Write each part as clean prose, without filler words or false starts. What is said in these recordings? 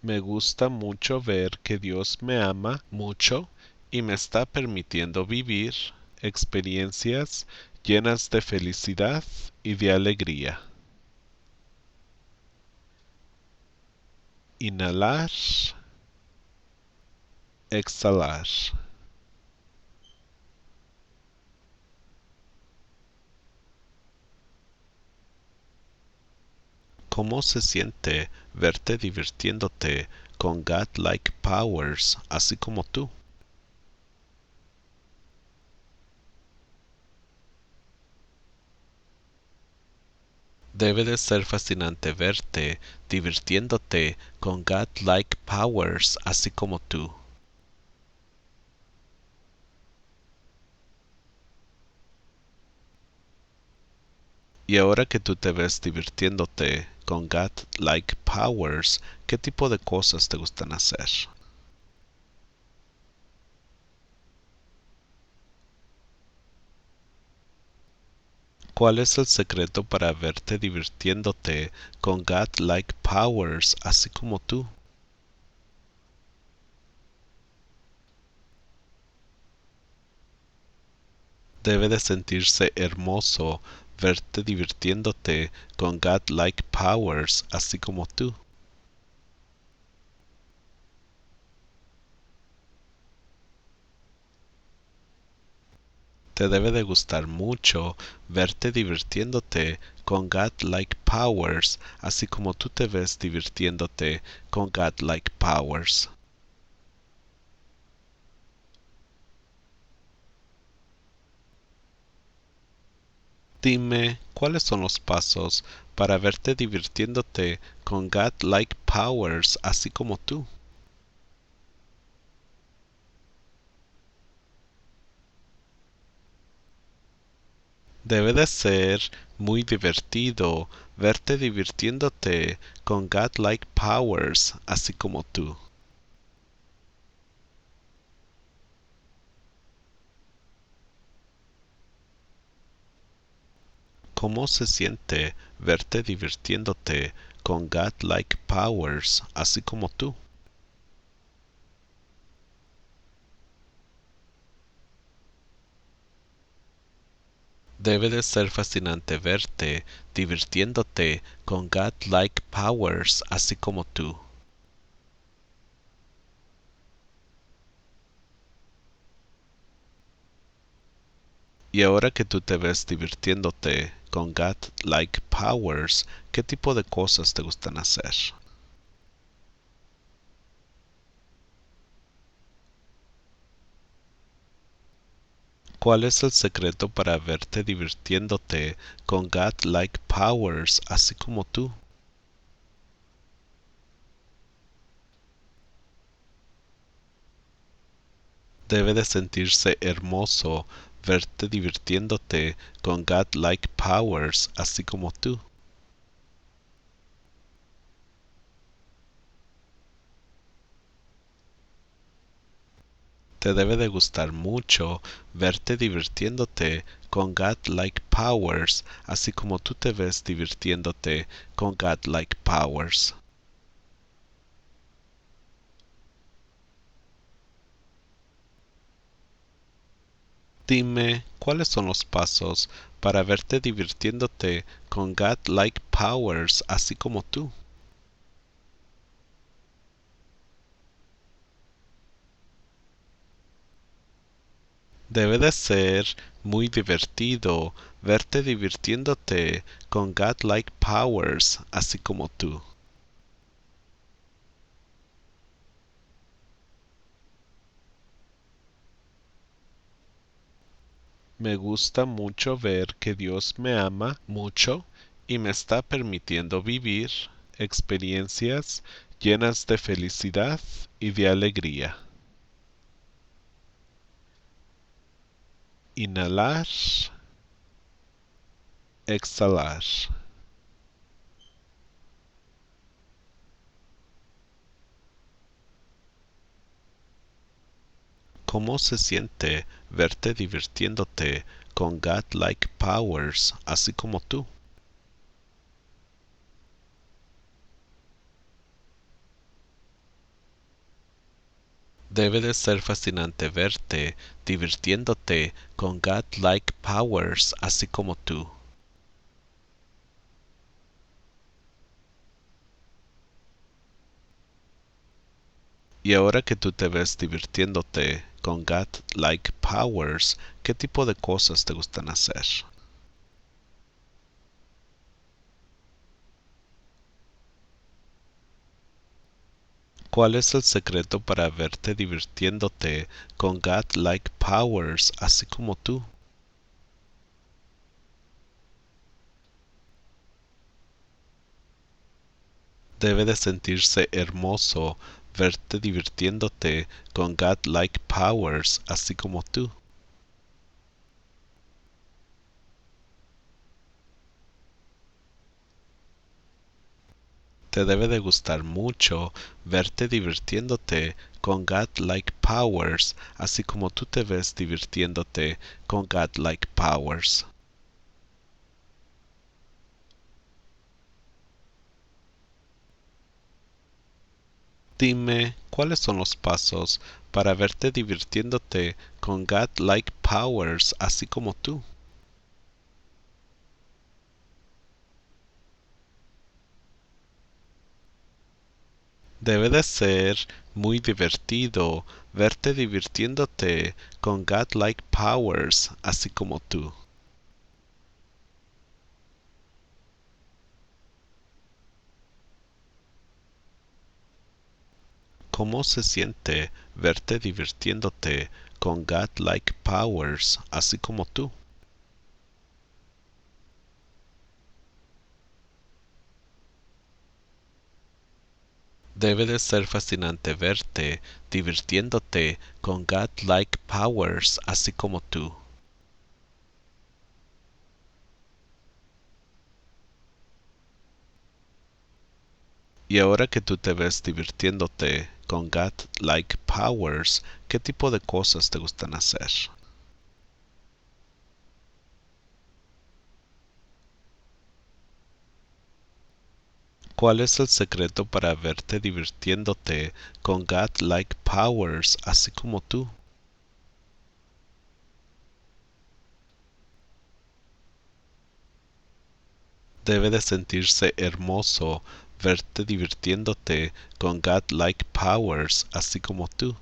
Me gusta mucho ver que Dios me ama mucho y me está permitiendo vivir experiencias llenas de felicidad y de alegría. Inhalar, exhalar. ¿Cómo se siente verte divirtiéndote con godlike powers así como tú? Debe de ser fascinante verte divirtiéndote con godlike powers así como tú. Y ahora que tú te ves divirtiéndote con godlike powers, ¿qué tipo de cosas te gustan hacer? ¿Cuál es el secreto para verte divirtiéndote con godlike powers así como tú? Debe de sentirse hermoso verte divirtiéndote con godlike powers así como tú. Te debe de gustar mucho verte divirtiéndote con godlike powers así como tú te ves divirtiéndote con godlike powers. Dime, ¿cuáles son los pasos para verte divirtiéndote con godlike powers así como tú? Debe de ser muy divertido verte divirtiéndote con godlike powers así como tú. ¿Cómo se siente verte divirtiéndote con godlike powers así como tú? Debe de ser fascinante verte divirtiéndote con godlike powers así como tú. Y ahora que tú te ves divirtiéndote con godlike powers, ¿qué tipo de cosas te gustan hacer? ¿Cuál es el secreto para verte divirtiéndote con godlike powers así como tú? Debe de sentirse hermoso verte divirtiéndote con godlike powers así como tú. Te debe de gustar mucho verte divirtiéndote con godlike powers así como tú te ves divirtiéndote con godlike powers. Dime, ¿cuáles son los pasos para verte divirtiéndote con godlike powers así como tú? Debe de ser muy divertido verte divirtiéndote con godlike powers así como tú. Me gusta mucho ver que Dios me ama mucho y me está permitiendo vivir experiencias llenas de felicidad y de alegría. Inhalar, exhalar. ¿Cómo se siente verte divirtiéndote con godlike powers así como tú? Debe de ser fascinante verte divirtiéndote con godlike powers así como tú. Y ahora que tú te ves divirtiéndote con godlike powers, ¿qué tipo de cosas te gustan hacer? ¿Cuál es el secreto para verte divirtiéndote con godlike powers así como tú? Debe de sentirse hermoso verte divirtiéndote con godlike powers así como tú. Te debe de gustar mucho verte divirtiéndote con godlike powers así como tú te ves divirtiéndote con godlike powers. Dime, ¿cuáles son los pasos para verte divirtiéndote con godlike powers así como tú? Debe de ser muy divertido verte divirtiéndote con godlike powers así como tú. ¿Cómo se siente verte divirtiéndote con godlike powers así como tú? Debe de ser fascinante verte divirtiéndote con godlike powers así como tú. Y ahora que tú te ves divirtiéndote con godlike powers, ¿qué tipo de cosas te gustan hacer? ¿Cuál es el secreto para verte divirtiéndote con godlike powers así como tú? Debe de sentirse hermoso verte divirtiéndote con godlike powers así como tú.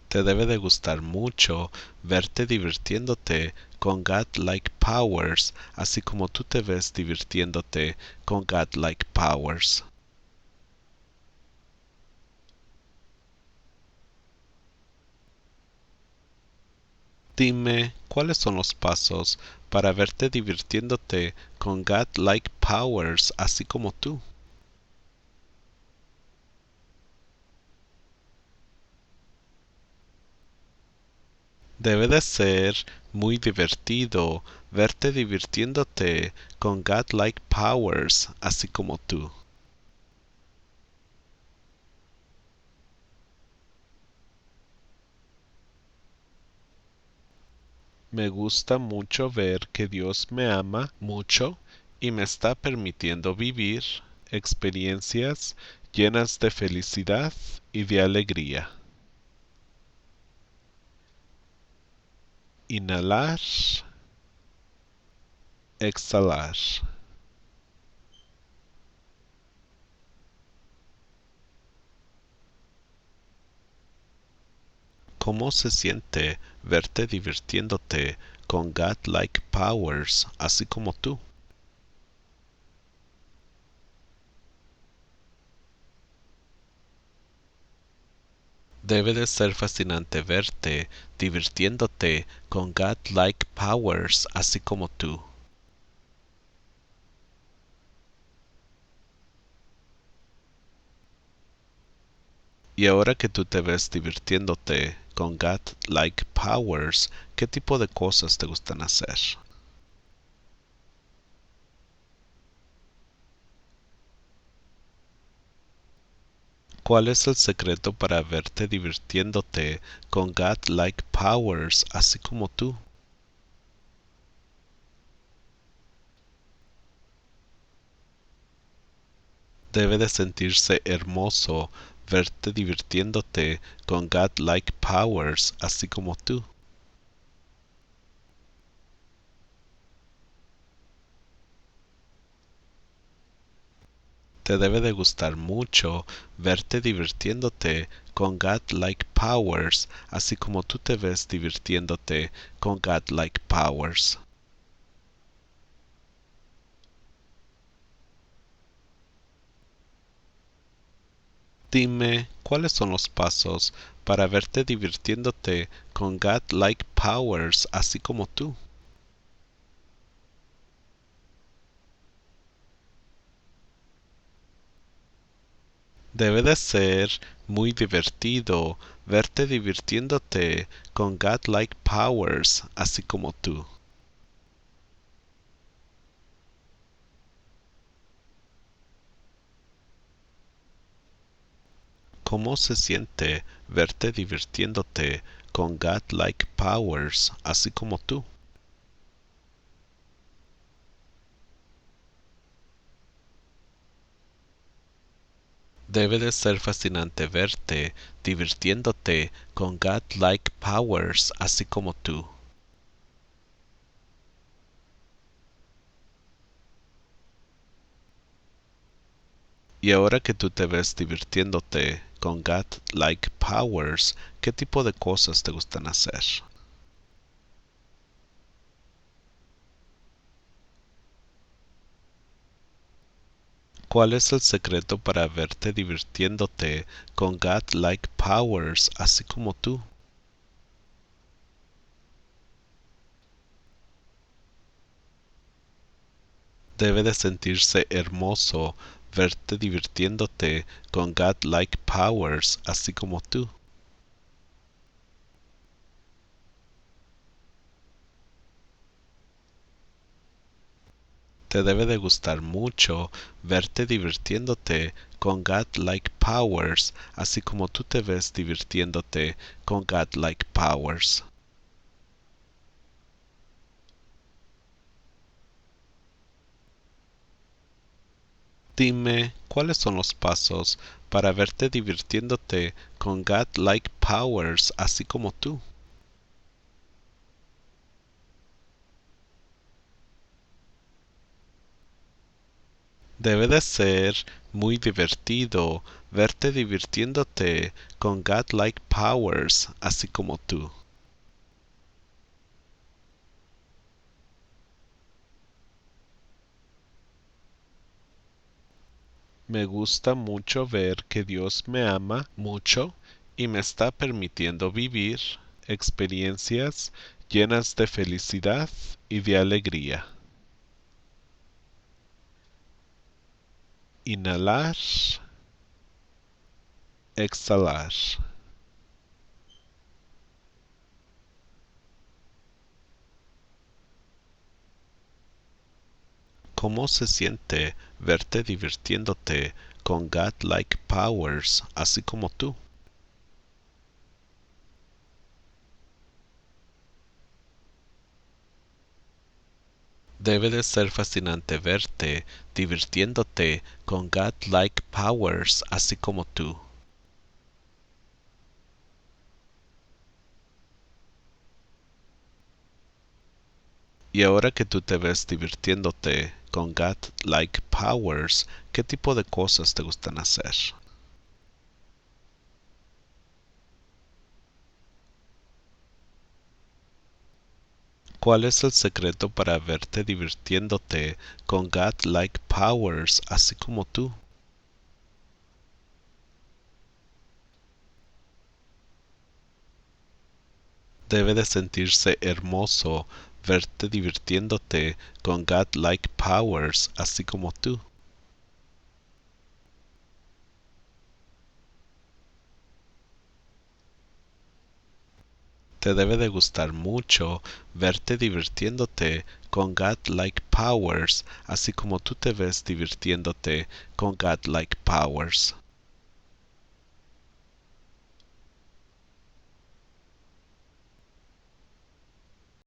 Te debe de gustar mucho verte divirtiéndote con godlike powers así como tú te ves divirtiéndote con godlike powers. Dime, ¿cuáles son los pasos para verte divirtiéndote con godlike powers así como tú? Debe de ser muy divertido verte divirtiéndote con godlike powers así como tú. Me gusta mucho ver que Dios me ama mucho y me está permitiendo vivir experiencias llenas de felicidad y de alegría. Inhalar, exhalar. ¿Cómo se siente verte divirtiéndote con godlike powers así como tú? Debe de ser fascinante verte divirtiéndote con godlike powers así como tú. Y ahora que tú te ves divirtiéndote con godlike powers, ¿qué tipo de cosas te gustan hacer? ¿Cuál es el secreto para verte divirtiéndote con godlike powers así como tú? Debe de sentirse hermoso verte divirtiéndote con godlike powers, así como tú. Te debe de gustar mucho verte divirtiéndote con godlike powers, así como tú te ves divirtiéndote con godlike powers. Dime, ¿cuáles son los pasos para verte divirtiéndote con godlike powers, así como tú? Debe de ser muy divertido verte divirtiéndote con godlike powers, así como tú. ¿Cómo se siente verte divirtiéndote con godlike powers, así como tú? Debe de ser fascinante verte divirtiéndote con godlike powers, así como tú. Y ahora que tú te ves divirtiéndote con godlike powers, ¿qué tipo de cosas te gustan hacer? ¿Cuál es el secreto para verte divirtiéndote con godlike powers, así como tú? Debe de sentirse hermoso verte divirtiéndote con godlike powers, así como tú. Te debe de gustar mucho verte divirtiéndote con godlike powers, así como tú te ves divirtiéndote con godlike powers. Dime, ¿cuáles son los pasos para verte divirtiéndote con godlike powers, así como tú? Debe de ser muy divertido verte divirtiéndote con godlike powers, así como tú. Me gusta mucho ver que Dios me ama mucho y me está permitiendo vivir experiencias llenas de felicidad y de alegría. Inhalar, exhalar. ¿Cómo se siente verte divirtiéndote con godlike powers, así como tú? Debe de ser fascinante verte divirtiéndote con godlike powers, así como tú. Y ahora que tú te ves divirtiéndote con godlike powers, ¿qué tipo de cosas te gustan hacer? ¿Cuál es el secreto para verte divirtiéndote con godlike powers, así como tú? Debe de sentirse hermoso verte divirtiéndote con godlike powers, así como tú. Te debe de gustar mucho verte divirtiéndote con godlike powers, así como tú te ves divirtiéndote con godlike powers.